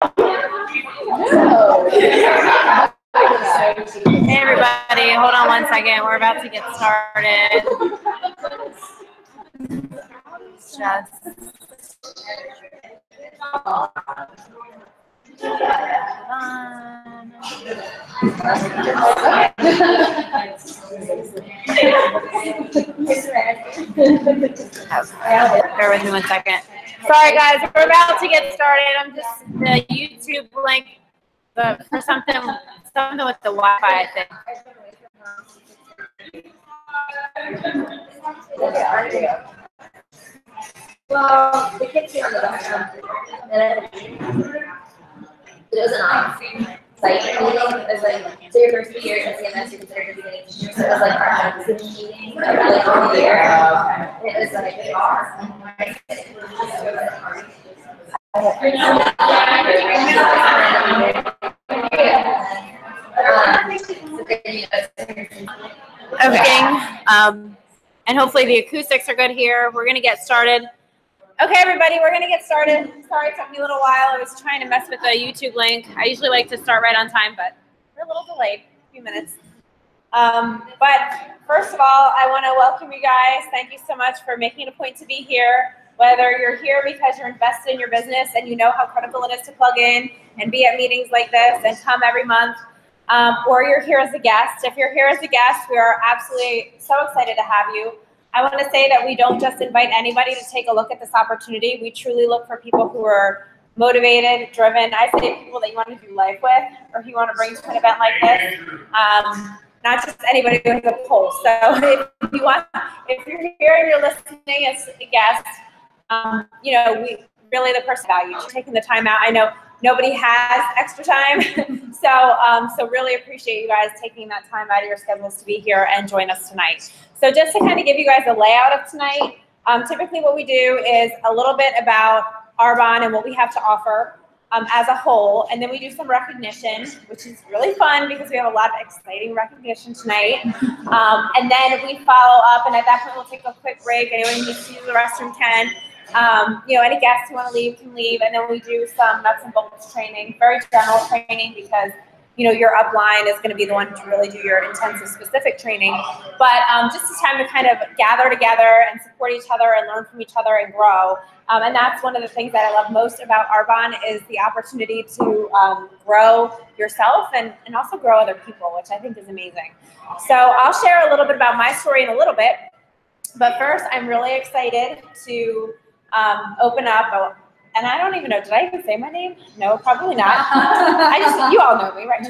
Hey everybody, hold on one second. We're about to get started. Bear with me one second. Sorry guys, we're about to get started. I'm just the YouTube link for something with the Wi-Fi, I think. Well, the kids here on the bus, it was an site meeting. It was like, so your first 3 years at CMS, you're considered to be getting teachers. So it was like our advocacy meeting, like really all year. And it was like, Okay, and hopefully the acoustics are good here. We're going to get started. Okay, everybody, we're going to get started. Sorry it took me a little while. I was trying to mess with the YouTube link. I usually like to start right on time, but we're a little delayed, a few minutes. But first of all, I want to welcome you guys. Thank you so much for making it a point to be here. Whether you're here because you're invested in your business and you know how critical it is to plug in and be at meetings like this and come every month, or you're here as a guest. If you're here as a guest, we are absolutely so excited to have you. I want to say that we don't just invite anybody to take a look at this opportunity. We truly look for people who are motivated, driven. I say people that you want to do life with, or who you want to bring to an event like this. Not just anybody who has a pulse. So if you're here and you're listening as a guest, we really the person value taking the time out. I know nobody has extra time, so really appreciate you guys taking that time out of your schedules to be here and join us tonight. So just to kind of give you guys a layout of tonight, typically what we do is a little bit about Arbonne and what we have to offer as a whole, and then we do some recognition, which is really fun because we have a lot of exciting recognition tonight. And then we follow up, and at that point we'll take a quick break. Anyone who needs to use the restroom can. Any guests who want to leave can leave, and then we do some nuts and bolts training, very general training because your upline is going to be the one to really do your intensive specific training. But just a time to kind of gather together and support each other and learn from each other and grow. And that's one of the things that I love most about Arbonne is the opportunity to grow yourself and also grow other people, which I think is amazing. So I'll share a little bit about my story in a little bit. But first, I'm really excited to open up. And I don't even know, did I even say my name? No, probably not. You all know me, right?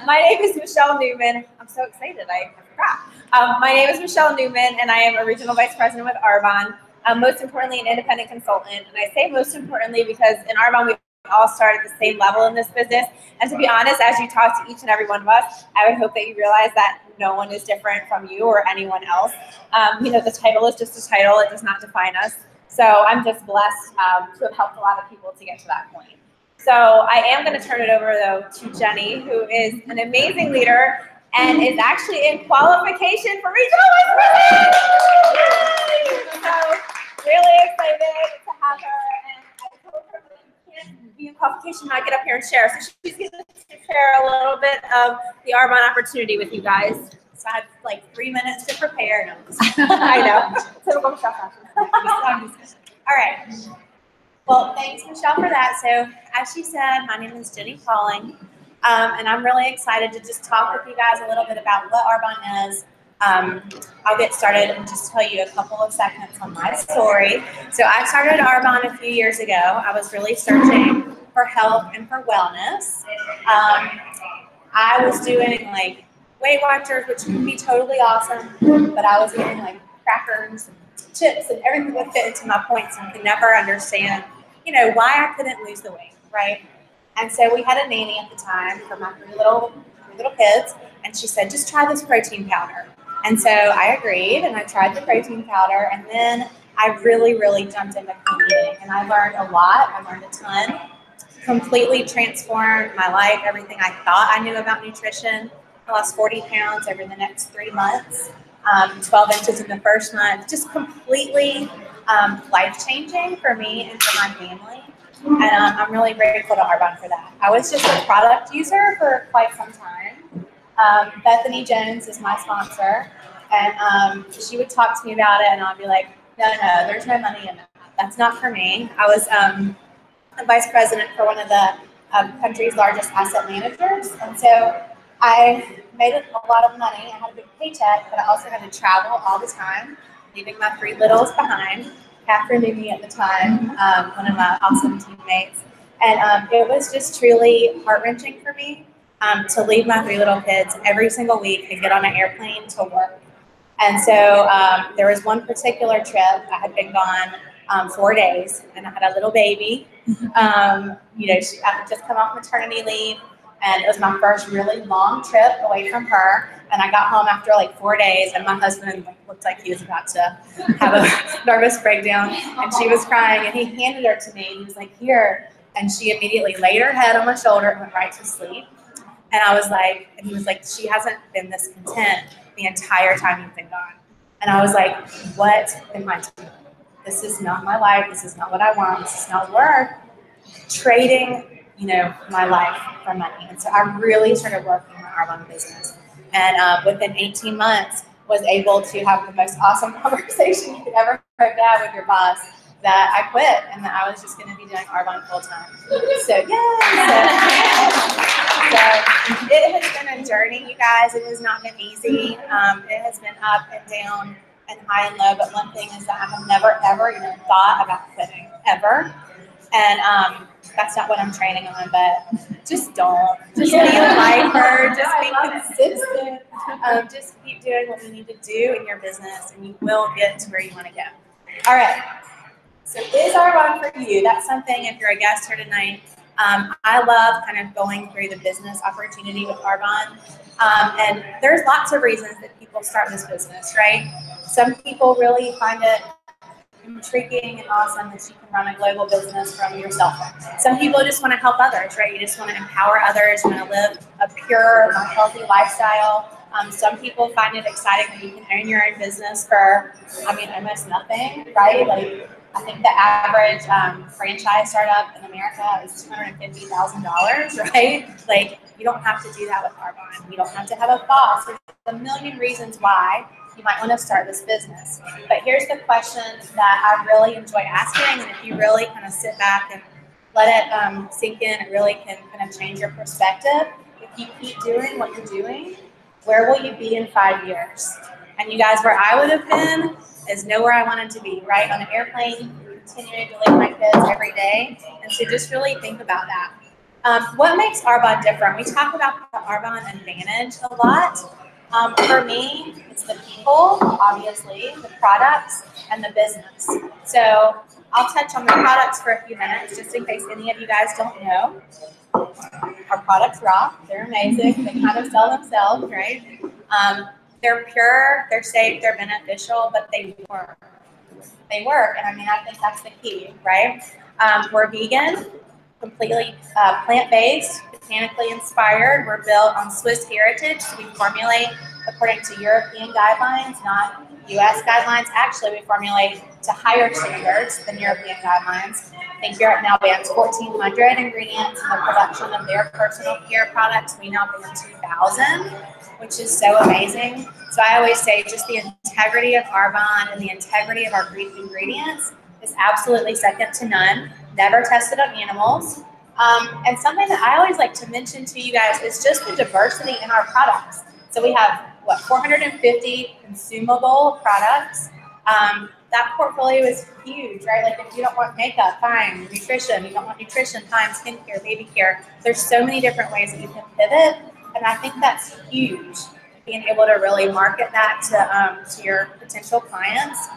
My name is Michelle Newman. I'm so excited, I forgot. My name is Michelle Newman, and I am a regional vice president with Arbonne. Most importantly, an independent consultant. And I say most importantly because in Arbonne, we all start at the same level in this business. And to be honest, as you talk to each and every one of us, I would hope that you realize that no one is different from you or anyone else. The title is just a title. It does not define us. So I'm just blessed to have helped a lot of people to get to that point. So I am going to turn it over, though, to Jenny, who is an amazing leader and is actually in qualification for regional vice president. So really excited to have her. And I told her that you can't be in qualification, not get up here and share. So she's going to share a little bit of the Arbonne opportunity with you guys. So I have like 3 minutes to prepare. No, I know. Typical Michelle fashion. All right. Well, thanks, Michelle, for that. So as she said, my name is Jenny Pauling, and I'm really excited to just talk with you guys a little bit about what Arbonne is. I'll get started and just tell you a couple of seconds on my story. So I started Arbonne a few years ago. I was really searching for health and for wellness. I was doing like Weight Watchers, which can be totally awesome, but I was eating like crackers and chips and everything would fit into my points and could never understand, why I couldn't lose the weight, right? And so we had a nanny at the time for my three little kids, and she said, just try this protein powder. And so I agreed, and I tried the protein powder, and then I really, really jumped into clean eating, and I learned a lot. I learned a ton, completely transformed my life, everything I thought I knew about nutrition. I lost 40 pounds over the next 3 months, 12 inches in the first month, just completely life-changing for me and for my family. And I'm really grateful to Arbonne for that. I was just a product user for quite some time. Bethany Jones is my sponsor, and she would talk to me about it, and I'd be like, no, there's no money in that. That's not for me. I was a vice president for one of the country's largest asset managers, and so I made a lot of money. I had a big paycheck, but I also had to travel all the time, leaving my 3 littles behind. Catherine knew me at the time, one of my awesome teammates. And it was just truly heart-wrenching for me to leave my 3 little kids every single week and get on an airplane to work. And so there was one particular trip. I had been gone 4 days, and I had a little baby. I had just come off maternity leave, and it was my first really long trip away from her. And I got home after like 4 days, and my husband looked like he was about to have a nervous breakdown, and she was crying, and he handed her to me, and he was like, here. And she immediately laid her head on my shoulder and went right to sleep. And I was like, and he was like, she hasn't been this content the entire time you've been gone. And I was like, what am I doing? This is not my life. This is not what I want. This is not work. Trading, my life for money. And so I really started working my Arbonne business. And within 18 months, was able to have the most awesome conversation you could ever have with your boss, that I quit and that I was just going to be doing Arbonne full time. So So it has been a journey, you guys. It has not been easy. It has been up and down and high and low. But one thing is that I have never, ever even thought about quitting, ever. And that's not what I'm training on, but just don't. Just be a lifer. Just be consistent. Just keep doing what you need to do in your business, and you will get to where you want to go. All right. So is Arbonne for you? That's something, if you're a guest here tonight, I love kind of going through the business opportunity with Arbonne. And there's lots of reasons that people start this business, right? Some people really find it intriguing and awesome that you can run a global business from your cell phone. Some people just want to help others, right? You just want to empower others, you want to live a pure, healthy lifestyle. Some people find it exciting that you can own your own business for, almost nothing, right? Like, I think the average franchise startup in America is $250,000, right? Like, you don't have to do that with Arbonne. You don't have to have a boss. There's a million reasons why you might want to start this business. But here's the question that I really enjoy asking, and if you really kind of sit back and let it sink in, it really can kind of change your perspective. If you keep doing what you're doing, where will you be in 5 years? And you guys, where I would have been is nowhere I wanted to be, right? On an airplane, continuing to leave my kids every day. And so just really think about that. What makes Arbonne different? We talk about the Arbonne advantage a lot. For me, it's the people, obviously, the products, and the business. So I'll touch on the products for a few minutes, just in case any of you guys don't know. Our products rock. They're amazing. They kind of sell themselves, right? They're pure, they're safe, they're beneficial, but they work. They work, and I think that's the key, right? We're vegan, completely plant-based, botanically inspired. We're built on Swiss heritage, so we formulate according to European guidelines, not U.S. guidelines. Actually, we formulate to higher standards than European guidelines. I think Europe now bans 1,400 ingredients in the production of their personal care products. We now ban 2,000, which is so amazing. So I always say just the integrity of Arbonne and the integrity of our Greek ingredients is absolutely second to none. Never tested on animals. And something that I always like to mention to you guys is just the diversity in our products. So we have, 450 consumable products. That portfolio is huge, right? Like if you don't want makeup, fine. Nutrition, you don't want nutrition, fine. Skincare, baby care. There's so many different ways that you can pivot. And I think that's huge, being able to really market that to your potential clients.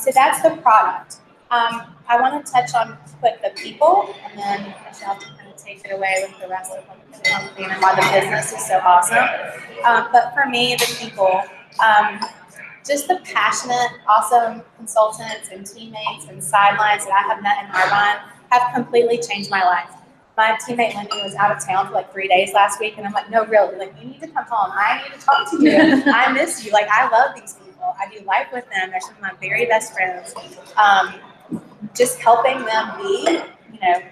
So that's the product. I want to touch on quick the people, and then Michelle can kind of take it away with the rest of the company and why the business is so awesome. But for me, the people, just the passionate, awesome consultants and teammates and sidelines that I have met in Arbonne have completely changed my life. My teammate Lindy was out of town for like 3 days last week, and I'm like, no, really, like you need to come home. I need to talk to you. I miss you. Like I love these people. I do life with them. They're some of my very best friends. Just helping them be,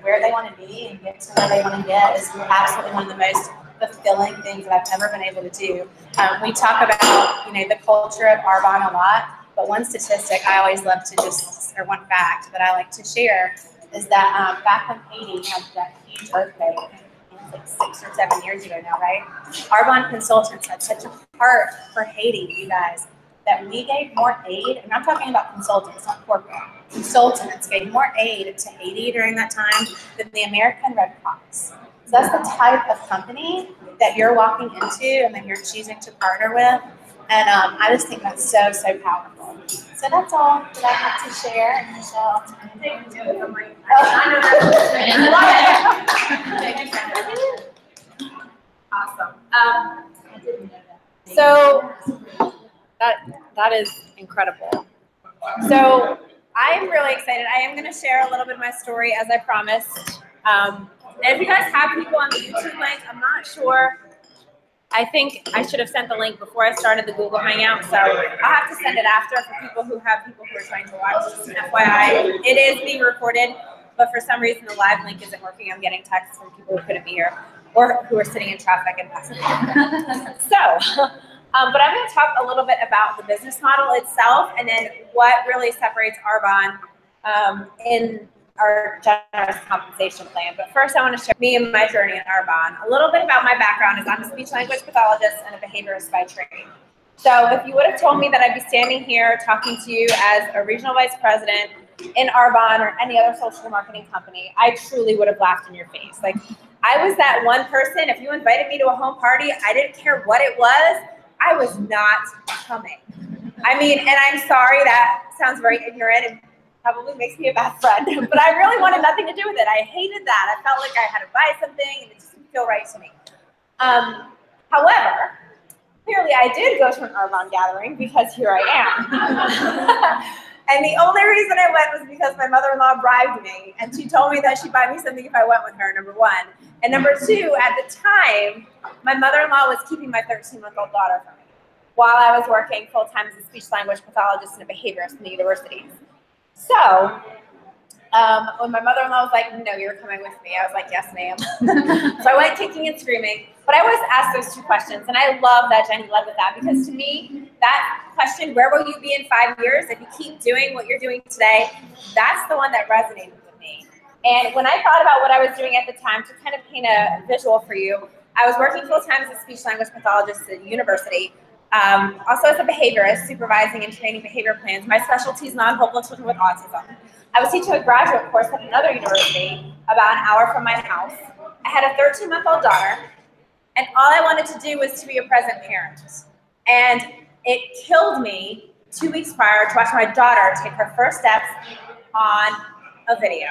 where they want to be and get to where they want to get is absolutely one of the most fulfilling things that I've ever been able to do. We talk about, the culture of Arbonne a lot, but one statistic I always love to or one fact that I like to share is that back when Haiti had that huge earthquake, like 6 or 7 years ago now, right? Arbonne Consultants had such a heart for Haiti, you guys, that we gave more aid, and I'm talking about consultants, not corporate. Consultants gave more aid to Haiti during that time than the American Red Cross. So that's the type of company that you're walking into and that you're choosing to partner with. And I just think that's so, so powerful. So that's all that I have to share. And Michelle, I'm like, Awesome. So that is incredible. So I'm really excited. I am going to share a little bit of my story as I promised. And if you guys have people on the YouTube link, I'm not sure. I think I should have sent the link before I started the Google Hangout, so I'll have to send it after for people who are trying to watch. Just an FYI, it is being recorded, but for some reason the live link isn't working. I'm getting texts from people who couldn't be here or who are sitting in traffic and passing. But I'm going to talk a little bit about the business model itself and then what really separates Arbonne in our generous compensation plan. But first I want to share me and my journey in Arbonne. A little bit about my background is I'm a speech language pathologist and a behaviorist by training. So if you would have told me that I'd be standing here talking to you as a regional vice president in Arbonne or any other social marketing company, I truly would have laughed in your face. Like, I was that one person, if you invited me to a home party, I didn't care what it was, I was not coming. I mean, and I'm sorry, that sounds very ignorant and probably makes me a bad friend, but I really wanted nothing to do with it. I hated that. I felt like I had to buy something and it just didn't feel right to me. However, clearly I did go to an Arbonne gathering because here I am. And the only reason I went was because my mother-in-law bribed me and she told me that she'd buy me something if I went with her, number one. And number two, at the time, my mother-in-law was keeping my 13-month-old daughter from me while I was working full-time as a speech language pathologist and a behaviorist in the university. So when my mother-in-law was like, no, you're coming with me, I was like, yes, ma'am. So I went kicking and screaming. But I always ask those two questions, and I love that Jenny led with that, because to me, that question, where will you be in 5 years if you keep doing what you're doing today, that's the one that resonated with me. And when I thought about what I was doing at the time, to kind of paint a visual for you, I was working full-time as a speech language pathologist at university. Also as a behaviorist, supervising and training behavior plans. My specialty is non-hopeless children with autism. I was teaching a graduate course at another university about an hour from my house. I had a 13-month-old daughter, and all I wanted to do was to be a present parent. And it killed me 2 weeks prior to watch my daughter take her first steps on a video.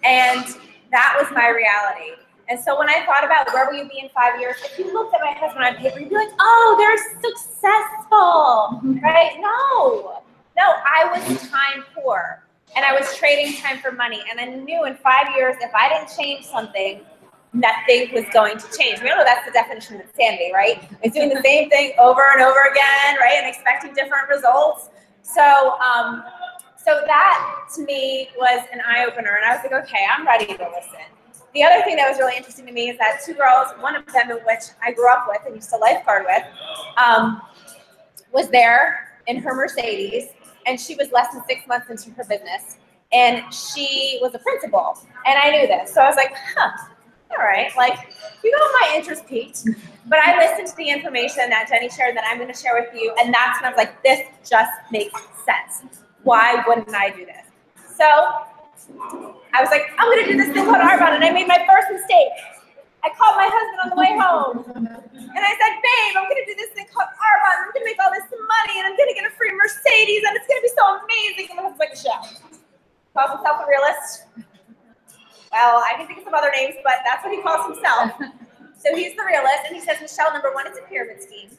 And that was my reality. And so when I thought about where will you be in 5 years, if you looked at my husband on paper, you'd be like, oh, they're successful, right? No, I was time poor, and I was trading time for money. And I knew in 5 years, if I didn't change something, nothing was going to change. We all know that's the definition of insanity, right? It's doing the same thing over and over again, right? And expecting different results. So that to me was an eye-opener. And I was like, okay, I'm ready to listen. The other thing that was really interesting to me is that two girls, one of them in which I grew up with and used to lifeguard with, was there in her Mercedes, and she was less than 6 months into her business, and she was a principal, and I knew this. So I was like, all right, like, you know, my interest peaked, but I listened to the information that Jenny shared that I'm going to share with you, and that's when I was like, this just makes sense. Why wouldn't I do this? So I was like, I'm going to do this thing called Arbonne, and I made my first mistake. I called my husband on the way home, and I said, babe, I'm going to do this thing called Arbonne. I'm going to make all this money, and I'm going to get a free Mercedes, and it's going to be so amazing. And my husband's like, Michelle, calls himself a realist. Well, I can think of some other names, but that's what he calls himself. So he's the realist, and he says, Michelle, number one, it's a pyramid scheme.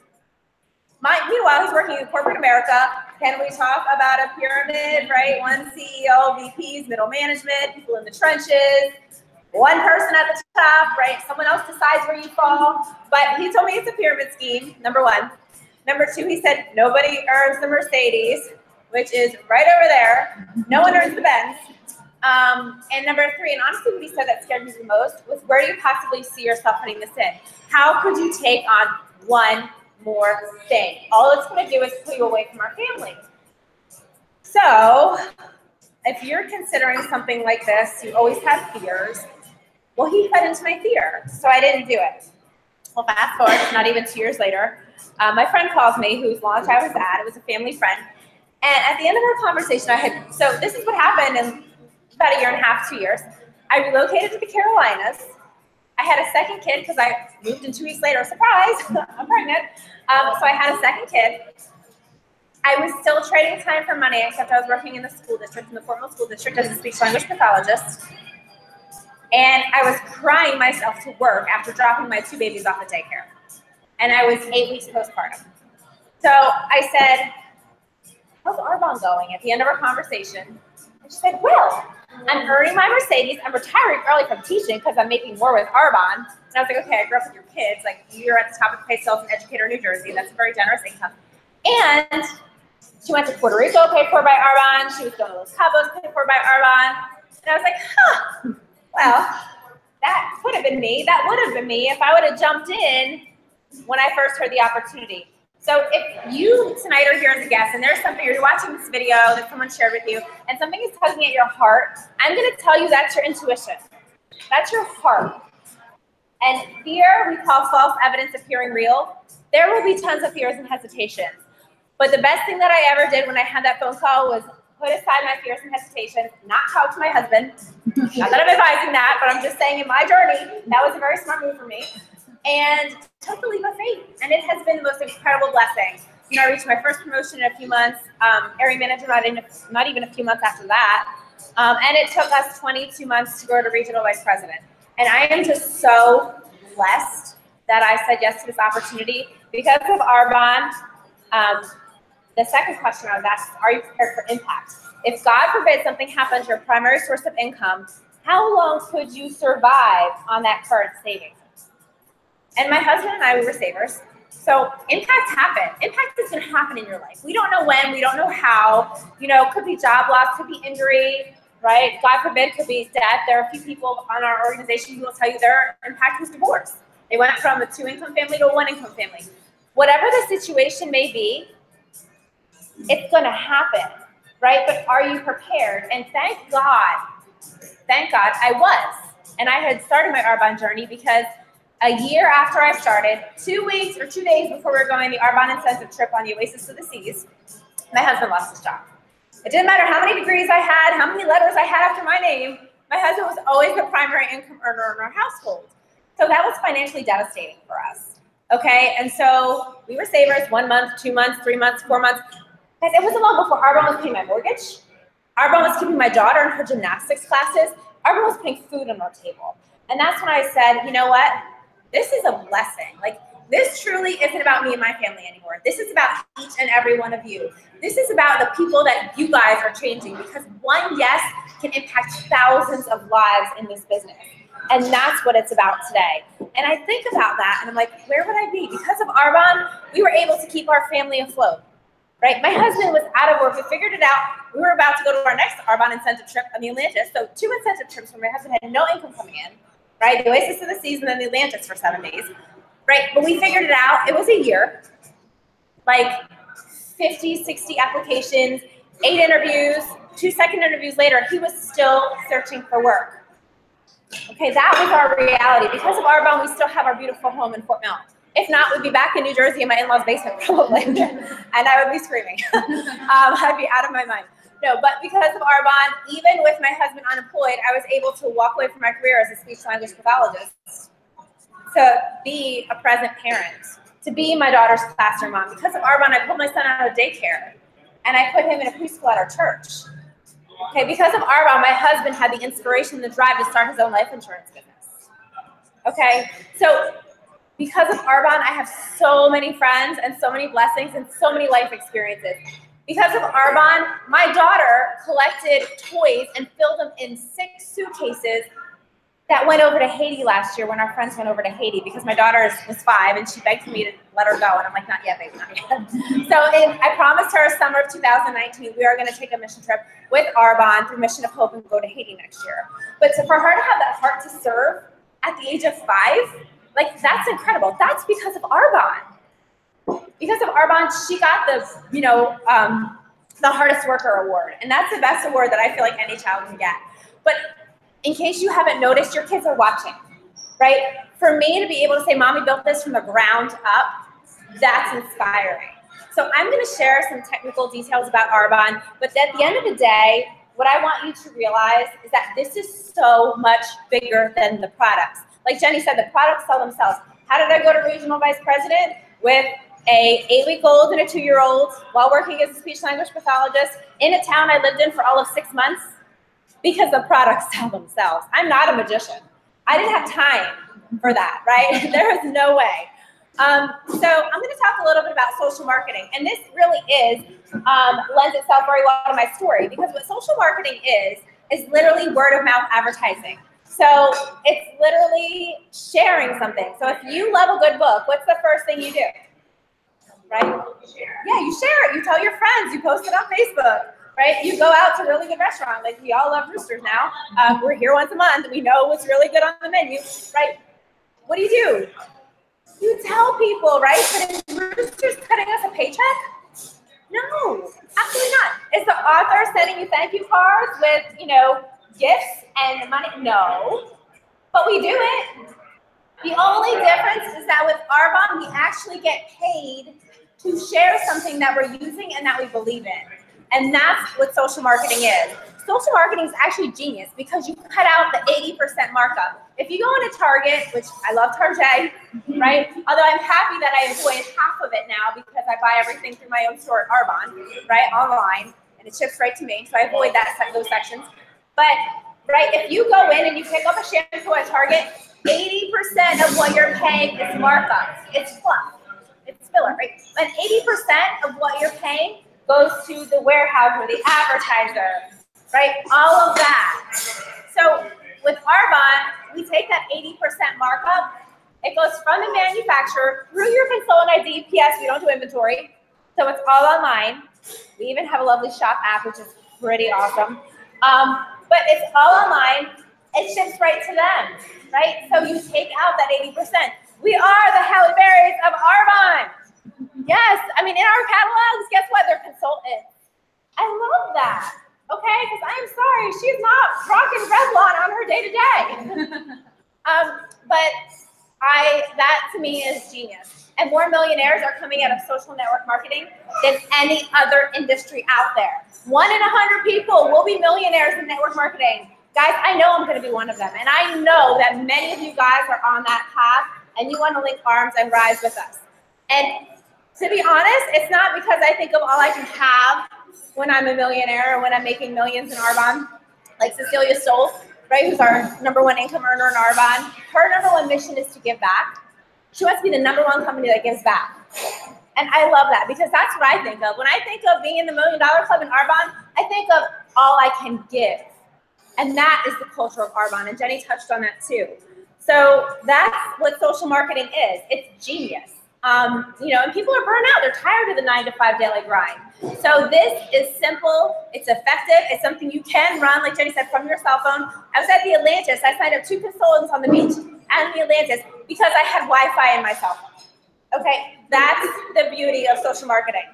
Meanwhile, he's working in corporate America. Can we talk about a pyramid, right? One CEO, VPs, middle management, people in the trenches, one person at the top, right? Someone else decides where you fall. But he told me it's a pyramid scheme, number one. Number two, he said, nobody earns the Mercedes, which is right over there. No one earns the Benz. And number 3, and honestly what he said that scared me the most was, where do you possibly see yourself putting this in? How could you take on one more thing? All it's going to do is pull you away from our family. So if you're considering something like this, you always have fears. Well, he fed into my fear, so I didn't do it. Well, fast forward, not even 2 years later, my friend calls me, whose launch I was at. It was a family friend. And at the end of our conversation, so this is what happened in about 1.5 to 2 years. I relocated to the Carolinas. I had a second kid because I moved in 2 weeks later. Surprise, I'm pregnant. So I had a second kid. I was still trading time for money, except I was working in the school district, in the formal school district, as a speech-language pathologist. And I was crying myself to work after dropping my 2 babies off at daycare. And I was 8 weeks postpartum. So I said, how's Arbonne going? At the end of our conversation, and she said, well, I'm earning my Mercedes. I'm retiring early from teaching because I'm making more with Arbonne. And I was like, okay, I grew up with your kids. Like, you're at the top of the pay scale as an educator in New Jersey. That's a very generous income. And she went to Puerto Rico, paid for by Arbonne. She was going to Los Cabos, paid for by Arbonne. And I was like, huh, well, that could have been me. That would have been me if I would have jumped in when I first heard the opportunity. So if you tonight are here as a guest and there's something, you're watching this video that someone shared with you and something is tugging at your heart, I'm going to tell you that's your intuition. That's your heart. And fear, we call false evidence appearing real. There will be tons of fears and hesitations. But the best thing that I ever did when I had that phone call was put aside my fears and hesitations, not talk to my husband. Not that I'm advising that, but I'm just saying in my journey, that was a very smart move for me. And took the leap of faith. And it has been the most incredible blessing. You know, I reached my first promotion in a few months, area manager not even a few months after that. And it took us 22 months to go to regional vice president. And I am just so blessed that I said yes to this opportunity because of Arbonne. The second question I was asked is, are you prepared for impact? If God forbid something happened to your primary source of income, how long could you survive on that current savings? And my husband and I, we were savers. So impact happened. Impact is going to happen in your life. We don't know when, we don't know how. You know, could be job loss, could be injury, right? God forbid, could be death. There are a few people on our organization who will tell you their impact was divorce. They went from a 2-income family to a 1-income family. Whatever the situation may be, it's going to happen, right? But are you prepared? And thank God I was. And I had started my Arbonne journey because a year after I started, 2 weeks or 2 days before we were going on the Arbonne incentive trip on the Oasis to the Seas, my husband lost his job. It didn't matter how many degrees I had, how many letters I had after my name, my husband was always the primary income earner in our household. So that was financially devastating for us, okay? And so we were savers, 1 month, 2 months, 3 months, 4 months. Guys, it wasn't long before Arbonne was paying my mortgage. Arbonne was keeping my daughter in her gymnastics classes. Arbonne was putting food on our table. And that's when I said, you know what? This is a blessing. Like, this truly isn't about me and my family anymore. This is about each and every one of you. This is about the people that you guys are changing, because one yes can impact thousands of lives in this business. And that's what it's about today. And I think about that and I'm like, where would I be? Because of Arbonne, we were able to keep our family afloat, right? My husband was out of work. We figured it out. We were about to go to our next Arbonne incentive trip on the Atlantis. So 2 incentive trips where my husband had no income coming in. Right, the Oasis of the Seas and then the Atlantis for 7 days, right? But we figured it out. It was a year, like 50, 60 applications, 8 interviews, 2 second interviews later, he was still searching for work. Okay, that was our reality. Because of Arbonne, we still have our beautiful home in Fort Mill. If not, we'd be back in New Jersey in my in-laws' basement probably, and I would be screaming. I'd be out of my mind. No, but because of Arbonne, even with my husband unemployed, I was able to walk away from my career as a speech-language pathologist to be a present parent, to be my daughter's classroom mom. Because of Arbonne, I pulled my son out of daycare, and I put him in a preschool at our church. Okay, because of Arbonne, my husband had the inspiration and the drive to start his own life insurance business. Okay, so because of Arbonne, I have so many friends and so many blessings and so many life experiences. Because of Arbonne, my daughter collected toys and filled them in 6 suitcases that went over to Haiti last year when our friends went over to Haiti because my daughter was 5 and she begged me to let her go. And I'm like, not yet, baby, not yet. So I promised her summer of 2019, we are going to take a mission trip with Arbonne through Mission of Hope and go to Haiti next year. But for her to have that heart to serve at the age of 5, like, that's incredible. That's because of Arbonne. Because of Arbonne, she got the, the hardest worker award. And that's the best award that I feel like any child can get. But in case you haven't noticed, your kids are watching, right? For me to be able to say, Mommy built this from the ground up, that's inspiring. So I'm going to share some technical details about Arbonne, but at the end of the day, what I want you to realize is that this is so much bigger than the products. Like Jenny said, the products sell themselves. How did I go to regional vice president? With a 8-week-old and a 2-year-old while working as a speech language pathologist in a town I lived in for all of 6 months. Because the products sell themselves. I'm not a magician. I didn't have time for that, right? There is no way. So I'm going to talk a little bit about social marketing. And this really lends itself very well to my story, because what social marketing is literally word of mouth advertising. So it's literally sharing something. So if you love a good book, what's the first thing you do? Right? Yeah, you share it. You tell your friends. You post it on Facebook. Right? You go out to a really good restaurant. Like, we all love Roosters now. We're here once a month. We know what's really good on the menu, right? What do? You tell people, right? But is Roosters cutting us a paycheck? No, absolutely not. Is the author sending you thank you cards with, gifts and money? No, but we do it. The only difference is that with Arbonne, we actually get paid to share something that we're using and that we believe in. And that's what social marketing is. Social marketing is actually genius because you cut out the 80% markup. If you go into Target, which I love Target, right? Although I'm happy that I avoid half of it now because I buy everything through my own store at Arbonne, right, online, and it ships right to me. So I avoid those sections. But, right, if you go in and you pick up a shampoo at Target, 80% of what you're paying is markup. It's fluff. It's filler, right? And 80% of what you're paying goes to the warehouser, the advertiser, right? All of that. So with Arbonne, we take that 80% markup. It goes from the manufacturer through your consultant ID. PS, we don't do inventory, so it's all online. We even have a lovely shop app, which is pretty awesome. But it's all online. It ships right to them, right? So you take out that 80%. We are the Halle Berrys of Arbonne. Yes, I mean, in our catalogs, guess what? They're consultants. I love that, okay? Because I'm sorry, she's not rocking Revlon on her day-to-day. But that to me is genius. And more millionaires are coming out of social network marketing than any other industry out there. 1 in 100 people will be millionaires in network marketing. Guys, I know I'm going to be one of them. And I know that many of you guys are on that path and you want to link arms and rise with us. And to be honest, it's not because I think of all I can have when I'm a millionaire or when I'm making millions in Arbonne. Like Cecilia Stoll, right, who's our #1 income earner in Arbonne. Her #1 mission is to give back. She wants to be the #1 company that gives back. And I love that because that's what I think of. When I think of being in the $1 Million Club in Arbonne, I think of all I can give. And that is the culture of Arbonne. And Jenny touched on that too. So that's what social marketing is. It's genius. And people are burnt out. They're tired of the 9-to-5 daily grind. So this is simple. It's effective. It's something you can run, like Jenny said, from your cell phone. I was at the Atlantis. I signed up 2 consultants on the beach and the Atlantis because I had Wi-Fi in my cell phone. Okay, that's the beauty of social marketing.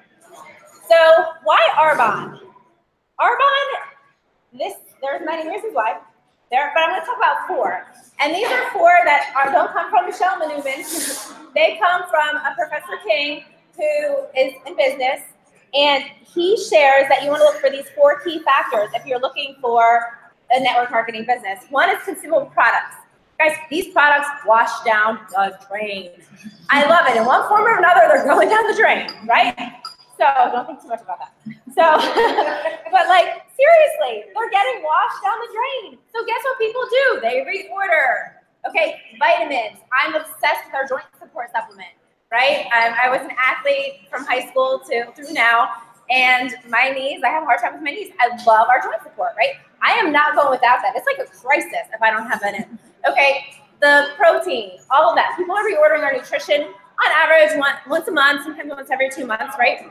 So why Arbonne? Arbonne, there's many reasons why. But I'm going to talk about 4. And these are 4 that don't come from Michelle Newman. They come from a Professor King who is in business. And he shares that you want to look for these 4 key factors if you're looking for a network marketing business. One is consumable products. Guys, these products wash down the drain. I love it. In one form or another, they're going down the drain, right? So don't think too much about that. So, but like, seriously, they're getting washed down the drain. So guess what people do? They reorder. Okay, vitamins. I'm obsessed with our joint support supplement, right? I was an athlete from high school through now, and my knees, I have a hard time with my knees. I love our joint support, right? I am not going without that. It's like a crisis if I don't have that in. Okay, the protein, all of that. People are reordering our nutrition on average once a month, sometimes once every 2 months, right?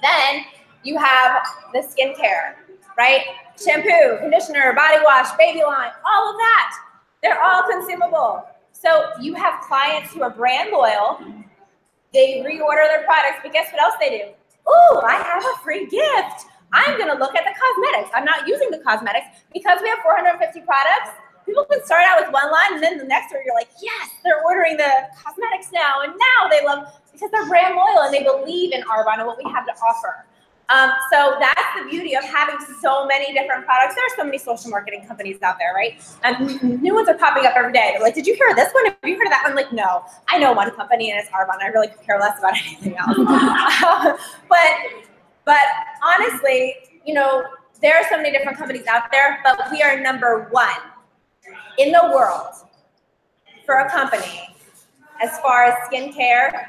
Then you have the skincare, right? Shampoo, conditioner, body wash, baby line, all of that. They're all consumable. So you have clients who are brand loyal. They reorder their products, but guess what else they do? Ooh, I have a free gift. I'm gonna look at the cosmetics. I'm not using the cosmetics because we have 450 products. People can start out with one line and then the next year you're like, yes, they're ordering the cosmetics now. And now they love, because they're brand loyal and they believe in Arbonne and what we have to offer. So that's the beauty of having so many different products. There are so many social marketing companies out there, right? And new ones are popping up every day. They're like, did you hear of this one? Have you heard of that one? Like, no, I know one company and it's Arbonne. I really care less about anything else. But honestly, you know, there are so many different companies out there, but we are number one in the world for a company as far as skincare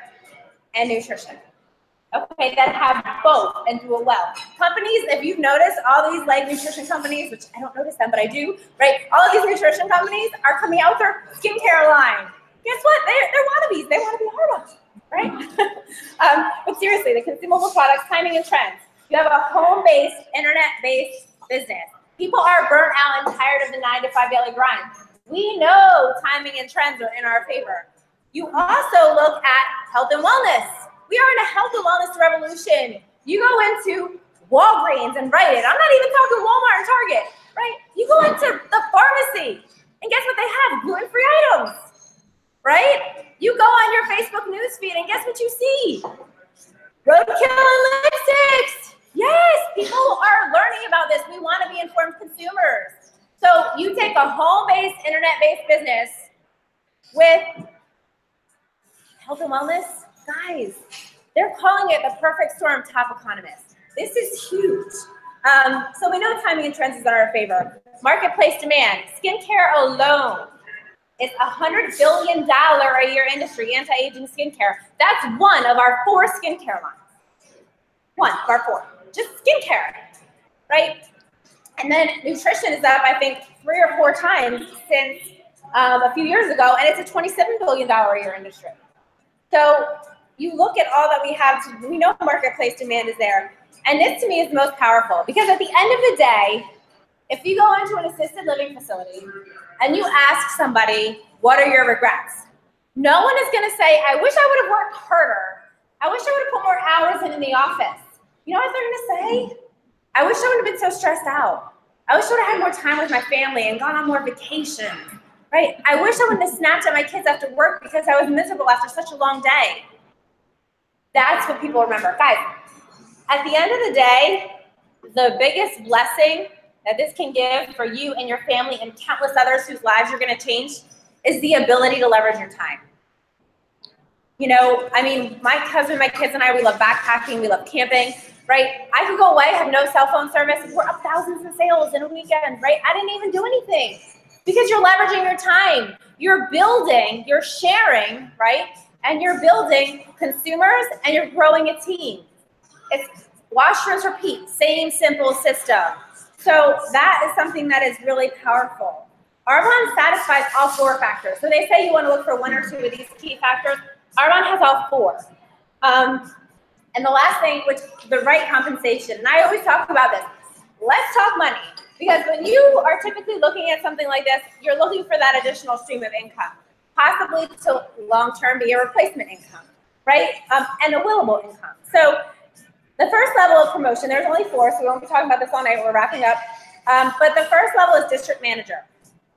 and nutrition. Okay, that have both and do it well. Companies, if you've noticed, all these like nutrition companies, which I don't notice them, but I do, right? All of these nutrition companies are coming out with their skincare line. Guess what? They're wannabes. They want to be Arbonne, right? But seriously, the consumable products, timing and trends. You have a home-based, internet-based business. People are burnt out and tired of the 9-to-5 daily grind. We know timing and trends are in our favor. You also look at health and wellness. We are in a health and wellness revolution. You go into Walgreens and Rite Aid. I'm not even talking Walmart and Target, right? You go into the pharmacy and guess what they have? Gluten-free items, right? You go on your Facebook newsfeed and guess what you see? Roadkill and lipsticks. Yes, people are learning about this. We want to be informed consumers. So you take a home-based, internet-based business with health and wellness. Guys, they're calling it the perfect storm, top economists. This is huge. So we know timing and trends is in our favor. Marketplace demand, skincare alone is a $100 billion a year industry, anti-aging skincare. That's one of our 4 skincare lines. One of our 4, just skincare, right? And then nutrition is up, I think, 3 or 4 times since a few years ago, and it's a $27 billion a year industry. So you look at all that we have, we know marketplace demand is there. And this to me is most powerful because at the end of the day, if you go into an assisted living facility and you ask somebody, what are your regrets? No one is gonna say, I wish I would have worked harder. I wish I would have put more hours in the office. You know what they're gonna say? I wish I would have been so stressed out. I wish I would have had more time with my family and gone on more vacations, right? I wish I wouldn't have snapped at my kids after work because I was miserable after such a long day. That's what people remember. Guys, at the end of the day, the biggest blessing that this can give for you and your family and countless others whose lives you're going to change is the ability to leverage your time. You know, I mean, my husband, my kids, and I, we love backpacking, we love camping, right? I could go away, have no cell phone service, we're up thousands in sales in a weekend, right? I didn't even do anything because you're leveraging your time. You're building, you're sharing, right? And you're building consumers and you're growing a team. It's wash, rinse, repeat, same simple system. So that is something that is really powerful. Arbonne satisfies all 4 factors. So they say you want to look for 1 or 2 of these key factors. Arbonne has all 4. And the last thing, which the right compensation, and I always talk about this, let's talk money. Because when you are typically looking at something like this, you're looking for that additional stream of income, possibly to long-term be a replacement income, right? And a willable income. So the first level of promotion, there's only 4, so we won't be talking about this all night, we're wrapping up. But the first level is district manager.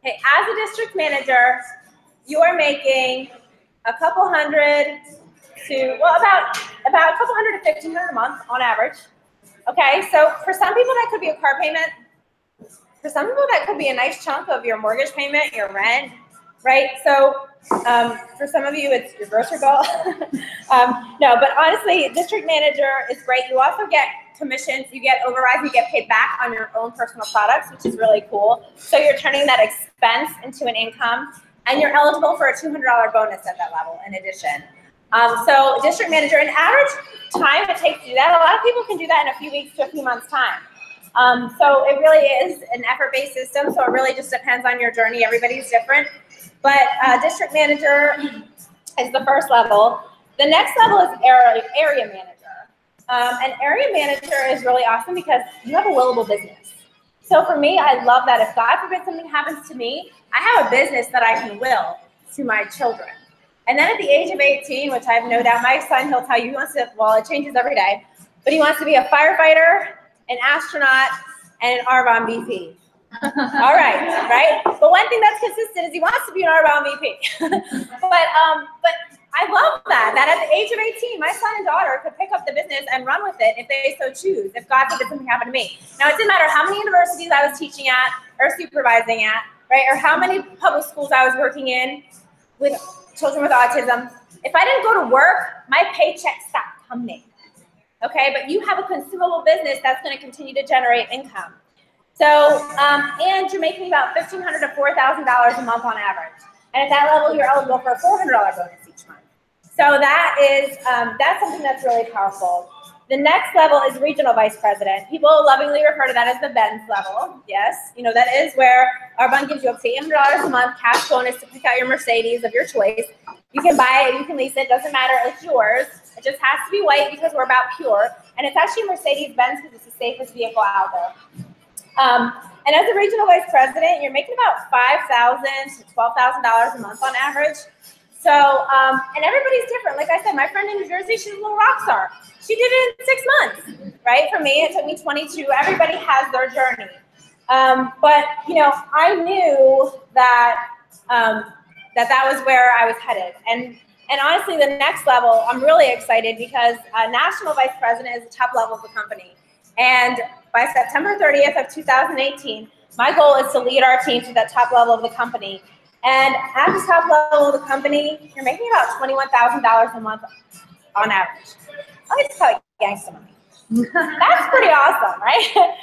Okay, as a district manager, you are making a couple hundred to, well, about a couple hundred to $1,500 a month on average. Okay, so for some people that could be a car payment. For some people that could be a nice chunk of your mortgage payment, your rent, right? So for some of you, it's your grocery bill. No, but honestly, district manager is great. You also get commissions, you get overrides, you get paid back on your own personal products, which is really cool. So you're turning that expense into an income, and you're eligible for a $200 bonus at that level in addition. So district manager, an average time it takes to do that, a lot of people can do that in a few weeks to a few months' time. So it really is an effort-based system. So it really just depends on your journey. Everybody's different. But district manager is the first level. The next level is area manager. And area manager is really awesome because you have a willable business. So for me, I love that if God forbid something happens to me, I have a business that I can will to my children. And then at the age of 18, which I have no doubt, my son, he'll tell you he wants to, well, it changes every day, but he wants to be a firefighter, an astronaut, and an Arvon VP. All right? But one thing that's consistent is he wants to be an Arvon VP. but I love that at the age of 18, my son and daughter could pick up the business and run with it if they so choose, if God forbid something happened to me. Now, it didn't matter how many universities I was teaching at or supervising at, right, or how many public schools I was working in with children with autism. If I didn't go to work, my paycheck stopped coming. Okay, but you have a consumable business that's going to continue to generate income. So, and you're making about $1,500 to $4,000 a month on average. And at that level, you're eligible for a $400 bonus each month. So that is, that's something that's really powerful. The next level is regional vice president. People lovingly refer to that as the Benz level. Yes, you know, that is where our fund gives you up to $800 a month cash bonus to pick out your Mercedes of your choice. You can buy it, you can lease it, doesn't matter, it's yours. It just has to be white because we're about pure. And it's actually Mercedes-Benz because it's the safest vehicle out there. And as a regional vice president, you're making about $5,000 to $12,000 a month on average. So, and everybody's different. Like I said, my friend in New Jersey, she's a little rock star. She did it in 6 months, right? For me, it took me 22. Everybody has their journey. But, you know, I knew that that was where I was headed. And honestly, the next level, I'm really excited because national vice president is the top level of the company. And by September 30th of 2018, my goal is to lead our team to that top level of the company. And at the top level of the company, you're making about $21,000 a month on average. I like to call it gangsta money. That's pretty awesome, right?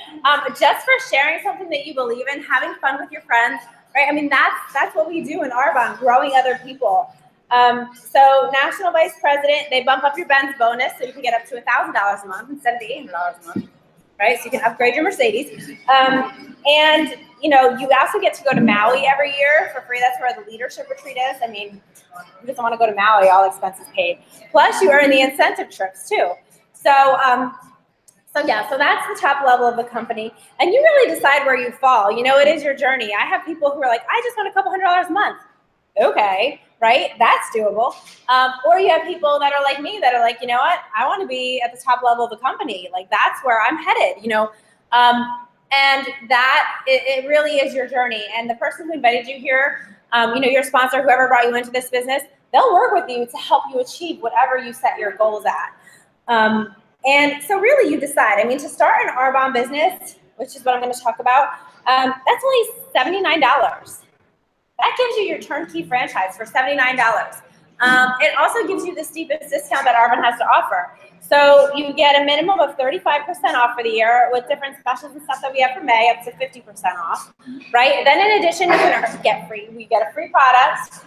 Just for sharing something that you believe in, having fun with your friends, right? I mean, that's what we do in Arbonne, growing other people. So national vice president, they bump up your Benz bonus so you can get up to $1,000 a month instead of the $800 a month, right? So you can upgrade your Mercedes. And, you know, you also get to go to Maui every year for free. That's where the leadership retreat is. I mean, who doesn't want to go to Maui, all expenses paid. Plus, you earn the incentive trips, too. So yeah, so that's the top level of the company. And you really decide where you fall. You know, it is your journey. I have people who are like, I just want a couple $100 a month. Okay, right? That's doable. Or you have people that are like me that are like, you know what? I want to be at the top level of the company. Like, that's where I'm headed, you know. And that, it really is your journey. And the person who invited you here, you know, your sponsor, whoever brought you into this business, they'll work with you to help you achieve whatever you set your goals at. And so really you decide. I mean, to start an Arbonne business, which is what I'm going to talk about, that's only $79. That gives you your turnkey franchise for $79. It also gives you the steepest discount that Arbonne has to offer. So you get a minimum of 35% off for the year with different specials and stuff that we have for May, up to 50% off, right? And then in addition, you can get we get a free product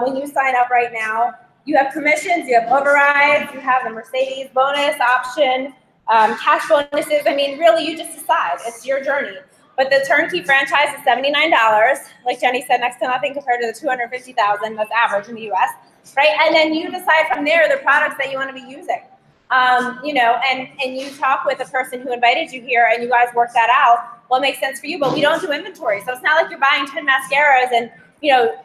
when you sign up right now. You have commissions, you have overrides, you have the Mercedes bonus option, cash bonuses. I mean, really, you just decide. It's your journey. But the turnkey franchise is $79, like Jenny said, next to nothing compared to the $250,000 that's average in the U.S., right? And then you decide from there the products that you want to be using. You know, and you talk with the person who invited you here and you guys work that out, what makes sense for you, but we don't do inventory. So it's not like you're buying 10 mascaras and, you know,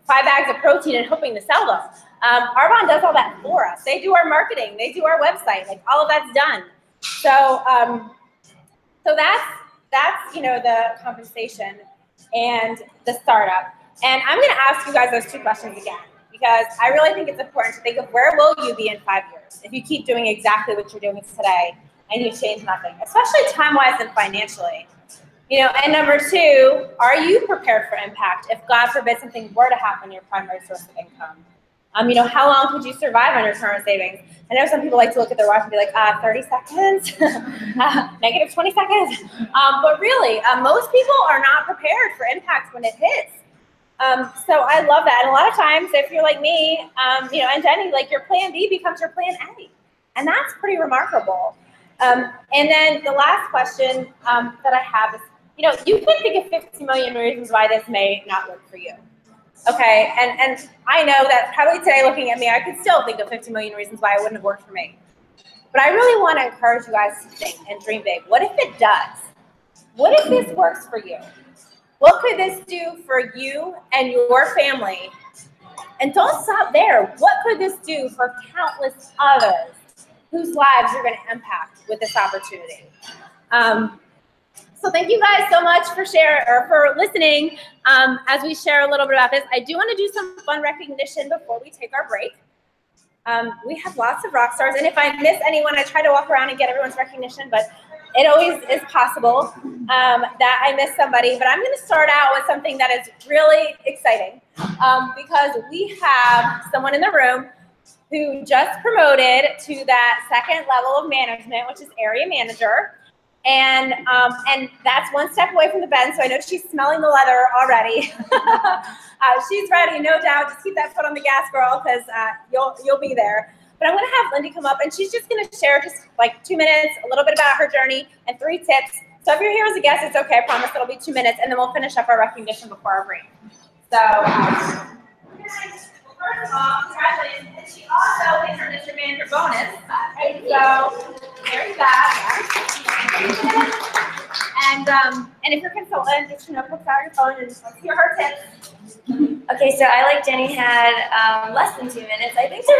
5 bags of protein and hoping to sell them. Arbonne does all that for us. They do our marketing, they do our website, like all of that's done. So, so that's, you know, the compensation and the startup. And I'm going to ask you guys those 2 questions again, because I really think it's important to think of where will you be in 5 years if you keep doing exactly what you're doing today and you change nothing, especially time-wise and financially. You know, and number 2, are you prepared for impact if God forbid something were to happen in your primary source of income? You know, how long could you survive on your current savings? I know some people like to look at their watch and be like, 30 seconds, negative 20 seconds. But really, most people are not prepared for impact when it hits. So I love that. And a lot of times, if you're like me, you know, and Jenny, like your plan B becomes your plan A. And that's pretty remarkable. And then the last question that I have is, you can think of 50 million reasons why this may not work for you. Okay, and I know that probably today looking at me, I could still think of 50 million reasons why it wouldn't have worked for me. But I really want to encourage you guys to think and dream big. What if it does? What if this works for you? What could this do for you and your family? And don't stop there. What could this do for countless others whose lives you're going to impact with this opportunity? So thank you guys so much for listening as we share a little bit about this. I do want to do some fun recognition before we take our break. We have lots of rock stars, and if I miss anyone, I try to walk around and get everyone's recognition, but it always is possible that I miss somebody. But I'm going to start out with something that is really exciting because we have someone in the room who just promoted to that second level of management, which is area manager. And that's one step away from the bend, so I know she's smelling the leather already. She's ready, no doubt. Just keep that foot on the gas, girl, because you'll be there. But I'm going to have Lindy come up, and she's just going to share just like 2 minutes, a little bit about her journey, and 3 tips. So if you're here as a guest, it's okay. I promise it'll be 2 minutes, and then we'll finish up our recognition before our break. So first of all, congratulations. And she also introduced your manager bonus. And so there's that. And if you're a consultant, just put out your phone and let's hear her tips. Okay, so I, like Jenny, had less than 2 minutes, I think. I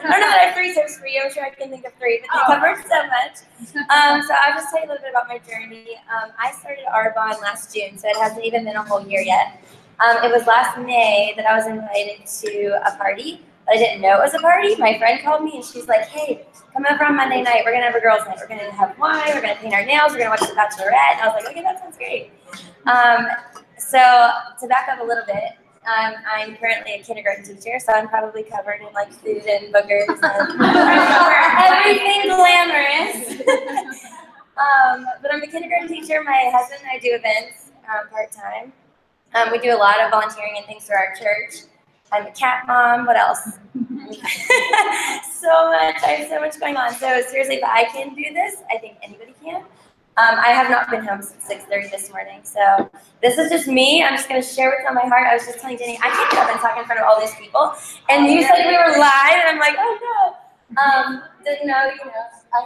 don't know that I have 3 tips for you. I'm sure I can think of 3, but you covered so much. So I'll just tell you a little bit about my journey. I started Arbonne last June, so it hasn't even been a whole year yet. It was last May that I was invited to a party. I didn't know it was a party. My friend called me and she's like, hey, come over on Monday night. We're going to have a girls' night. We're going to have wine. We're going to paint our nails. We're going to watch The Bachelorette. And I was like, okay, that sounds great. So to back up a little bit, I'm currently a kindergarten teacher, so I'm probably covered in like food and boogers and everything glamorous. But I'm a kindergarten teacher. My husband and I do events part-time. We do a lot of volunteering and things for our church. I'm a cat mom. What else? So much. I have so much going on. So seriously, if I can do this, I think anybody can. I have not been home since 6:30 this morning. So this is just me. I'm just going to share what's on my heart. I was just telling Jenny, I can't get up and talk in front of all these people. And you said we were live, and I'm like, oh no. Didn't know, I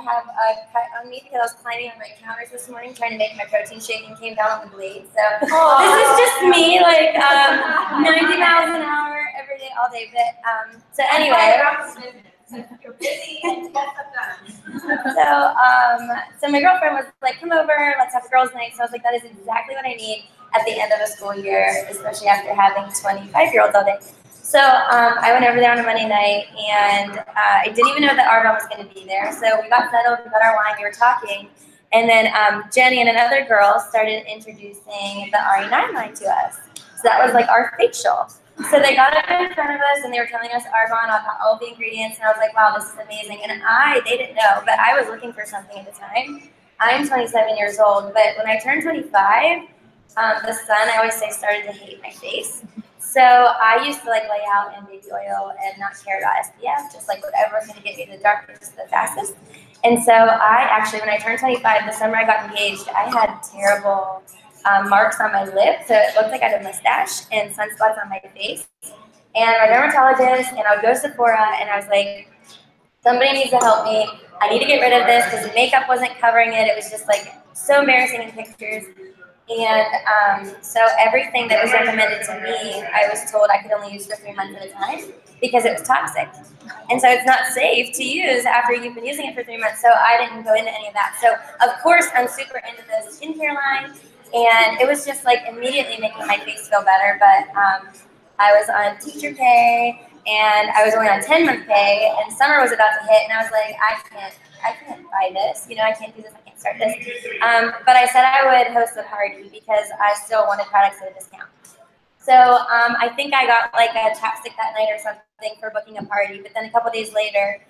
have a cut on me because I was climbing on my counters this morning trying to make my protein shake and came down with a blade. So this is just me, like 90 miles an hour every day, all day. But so anyway. You're busy and get stuff done. So my girlfriend was like, come over, let's have a girls' night. So I was like, that is exactly what I need at the end of a school year, especially after having 25-year-olds all day. So I went over there on a Monday night, and I didn't even know that Arbonne was going to be there. So we got settled, we got our wine, we were talking, and then Jenny and another girl started introducing the RE9 line to us. So that was like our facial. So they got it in front of us, and they were telling us Arbonne about all the ingredients, and I was like, wow, this is amazing. And they didn't know, but I was looking for something at the time. I'm 27 years old, but when I turned 25, the sun, I always say, started to hate my face. So I used to like lay out in baby oil and not care about SPF, just like whatever was going to get me the darkest the fastest. And so I actually, when I turned 25, the summer I got engaged, I had terrible marks on my lips, so it looked like I had a mustache and sunspots on my face. And my dermatologist, and I would go to Sephora, and I was like, somebody needs to help me. I need to get rid of this because the makeup wasn't covering it. It was just like so embarrassing in pictures. And so everything that was recommended to me, I was told I could only use for 3 months at a time because it was toxic. And so it's not safe to use after you've been using it for 3 months. So I didn't go into any of that. So of course, I'm super into the skincare line. And it was just like immediately making my face feel better. But I was on teacher pay, and I was only on 10-month pay, and summer was about to hit, and I was like, I can't buy this. I can't do this. I can't start this. But I said I would host a party because I still wanted products at a discount. So I think I got like a chapstick that night or something for booking a party. But then a couple days later,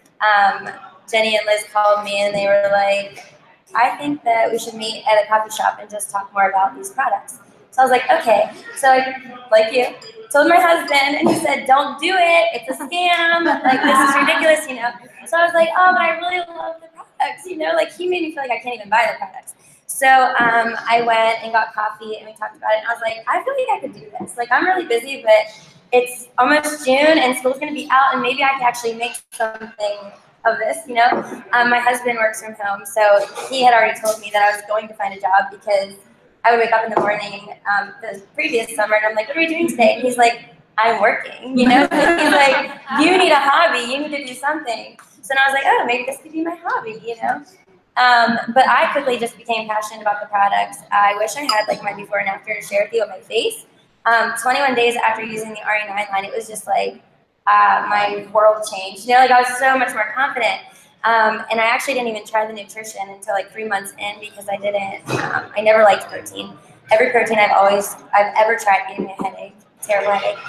Jenny and Liz called me, and they were like, I think that we should meet at a coffee shop and just talk more about these products. So I was like, okay. So I, like you, told my husband, and he said, don't do it. It's a scam. Like, this is ridiculous, So I was like, oh, but I really love the product. products, you know, like he made me feel like I can't even buy the products. So I went and got coffee and we talked about it and I was like, I feel like I could do this. Like I'm really busy, but it's almost June and school's gonna be out and maybe I can actually make something of this, you know? My husband works from home, so he had already told me that I was going to find a job because I would wake up in the morning the previous summer and I'm like, what are we doing today? And he's like, I'm working, you know? He's like, you need a hobby, you need to do something. So then I was like, oh, maybe this could be my hobby, you know? But I quickly just became passionate about the products. I wish I had like my before and after to share with you on my face. 21 days after using the RE9 line, it was just like my world changed. You know, like I was so much more confident. And I actually didn't even try the nutrition until like 3 months in because I didn't, I never liked protein. Every protein I've ever tried gave me a headache, terrible headache.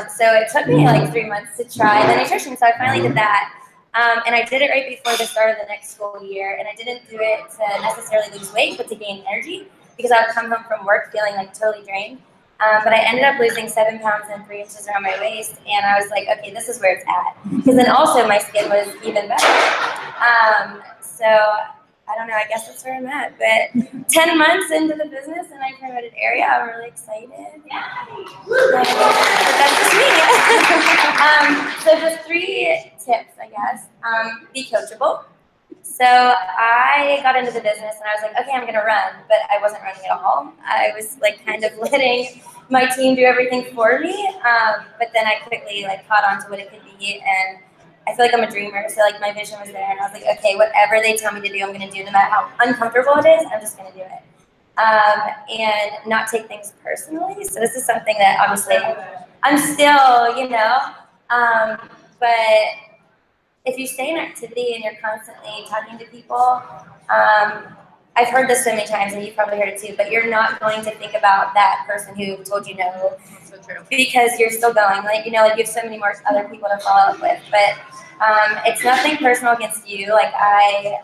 So it took me like 3 months to try the nutrition. So I finally did that. And I did it right before the start of the next school year. And I didn't do it to necessarily lose weight, but to gain energy because I would come home from work feeling like totally drained. But I ended up losing 7 pounds and 3 inches around my waist. And I was like, okay, this is where it's at. Because then also my skin was even better. So I don't know, I guess that's where I'm at. But 10 months into the business and I promoted area, I'm really excited. But that's just me. So just 3 tips, I guess. Be coachable. So I got into the business and I was like, okay, I'm gonna run, but I wasn't running at all. I was like kind of letting my team do everything for me. But then I quickly like caught on to what it could be, and I feel like I'm a dreamer. So like my vision was there, and I was like, okay, whatever they tell me to do, I'm gonna do, no matter how uncomfortable it is. I'm just gonna do it, and not take things personally. So this is something that obviously I'm still, you know, but if you stay in activity and you're constantly talking to people, I've heard this so many times, and you've probably heard it too, but you're not going to think about that person who told you no. So true. Because you're still going. Like, you know, like you have so many more other people to follow up with. But it's nothing personal against you. Like, I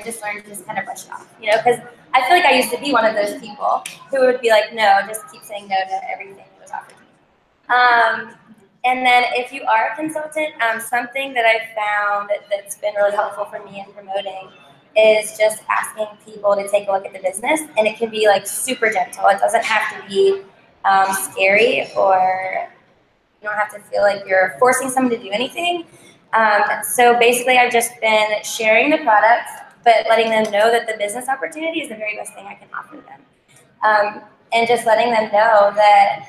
just learned to just kind of brush it off, you know, because I feel like I used to be one of those people who would be like, no, just keep saying no to everything that was offered to me. And then if you are a consultant, something that I've found that's been really helpful for me in promoting is just asking people to take a look at the business. And it can be like super gentle. It doesn't have to be scary, or you don't have to feel like you're forcing someone to do anything. So basically I've just been sharing the products, but letting them know that the business opportunity is the very best thing I can offer them. And just letting them know that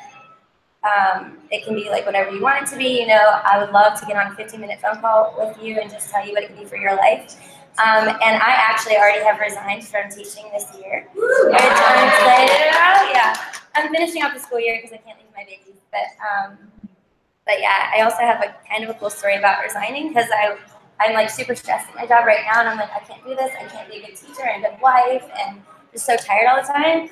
it can be like whatever you want it to be. You know, I would love to get on a 15-minute phone call with you and just tell you what it can be for your life. And I actually already have resigned from teaching this year, which I'm excited about. Yeah, I'm finishing out the school year because I can't leave my babies. But yeah, I also have a kind of a cool story about resigning because I'm like super stressed at my job right now, and I'm like, I can't do this. I can't be a good teacher and a good wife, and just so tired all the time.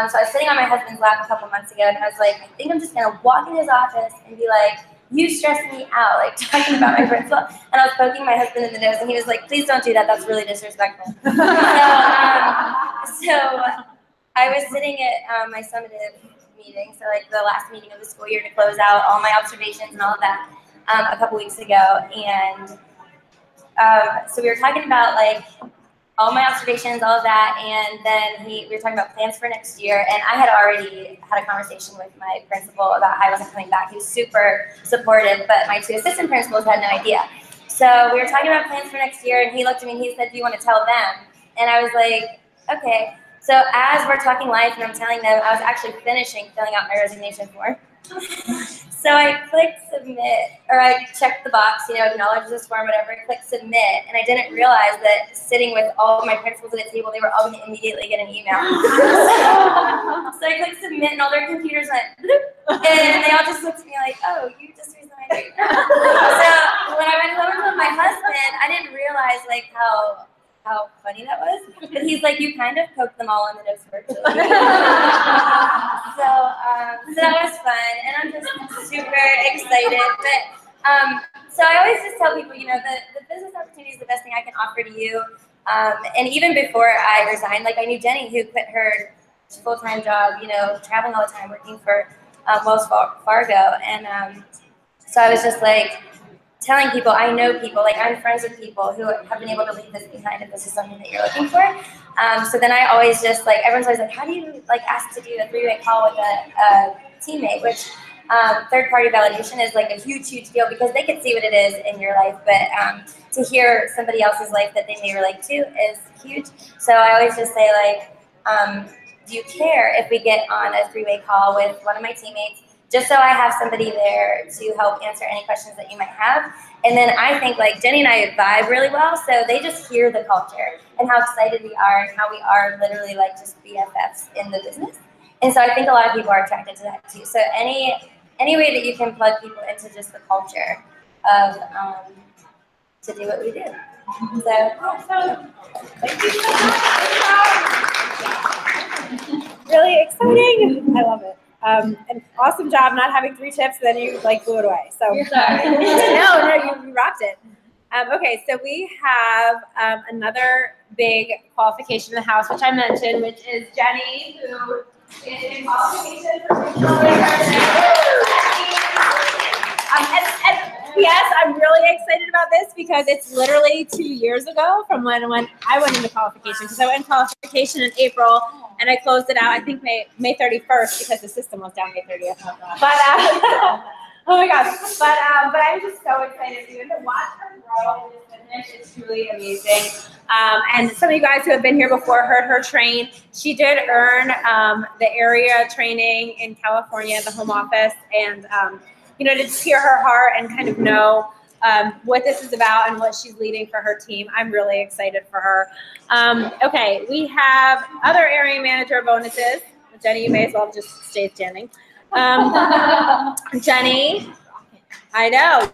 So I was sitting on my husband's lap a couple months ago, and I was like, I think I'm just gonna walk in his office and be like, you stress me out, like talking about my principal. And I was poking my husband in the nose, and he was like, please don't do that. That's really disrespectful. So I was sitting at my summative meeting, so like the last meeting of the school year to close out all my observations and all of that a couple weeks ago. And so we were talking about like all my observations, all of that, and then we were talking about plans for next year, and I had already had a conversation with my principal about how I wasn't coming back. He was super supportive, but my 2 assistant principals had no idea. So we were talking about plans for next year, and he looked at me and he said, do you want to tell them? And I was like, okay. So as we're talking live and I'm telling them, I was actually finishing filling out my resignation form. So I clicked submit, or I checked the box, you know, acknowledge this form, whatever, I clicked submit, and I didn't realize that sitting with all of my principals at a table, they were all going to immediately get an email. So I clicked submit, and all their computers went bloop, and they all just looked at me like, oh, you just resigned right now. So when I went home and told my husband, I didn't realize like how funny that was. But he's like, you kind of poked them all in the nose virtually. So that was fun, and I'm just super excited. But so I always just tell people, you know, the business opportunity is the best thing I can offer to you. And even before I resigned, like I knew Jenny, who quit her full-time job, you know, traveling all the time, working for Wells Fargo, and so I was just like telling people, I know people, like I'm friends with people who have been able to leave this behind if this is something that you're looking for. So then I always just like, everyone's always like, how do you like ask to do a 3-way call with a teammate, which third-party validation is like a huge, huge deal because they can see what it is in your life, but to hear somebody else's life that they may relate to is huge. So I always just say like, do you care if we get on a 3-way call with one of my teammates, just so I have somebody there to help answer any questions that you might have. And then I think like Jenny and I vibe really well, so they just hear the culture and how excited we are and how we are literally like just BFFs in the business. And so I think a lot of people are attracted to that too. So any way that you can plug people into just the culture of to do what we do. So Thank you so much. Really exciting. I love it. An awesome job not having 3 tips, then you like blew it away. So no, you rocked it. Okay, so we have another big qualification in the house, which I mentioned, which is Jenny, who is in qualification for and yes, I'm really excited about this because it's literally 2 years ago from when I went into qualification. Because I went in qualification in April and I closed it out, I think May 31st because the system was down May 30th. But oh my gosh! But I'm just so excited even to watch her grow in this business. It's truly amazing. And some of you guys who have been here before heard her train. She did earn the area training in California at the home office, and you know, to just hear her heart and kind of know what this is about and what she's leading for her team. I'm really excited for her. Okay, we have other area manager bonuses. Jenny, you may as well just stay standing. Jenny, I know.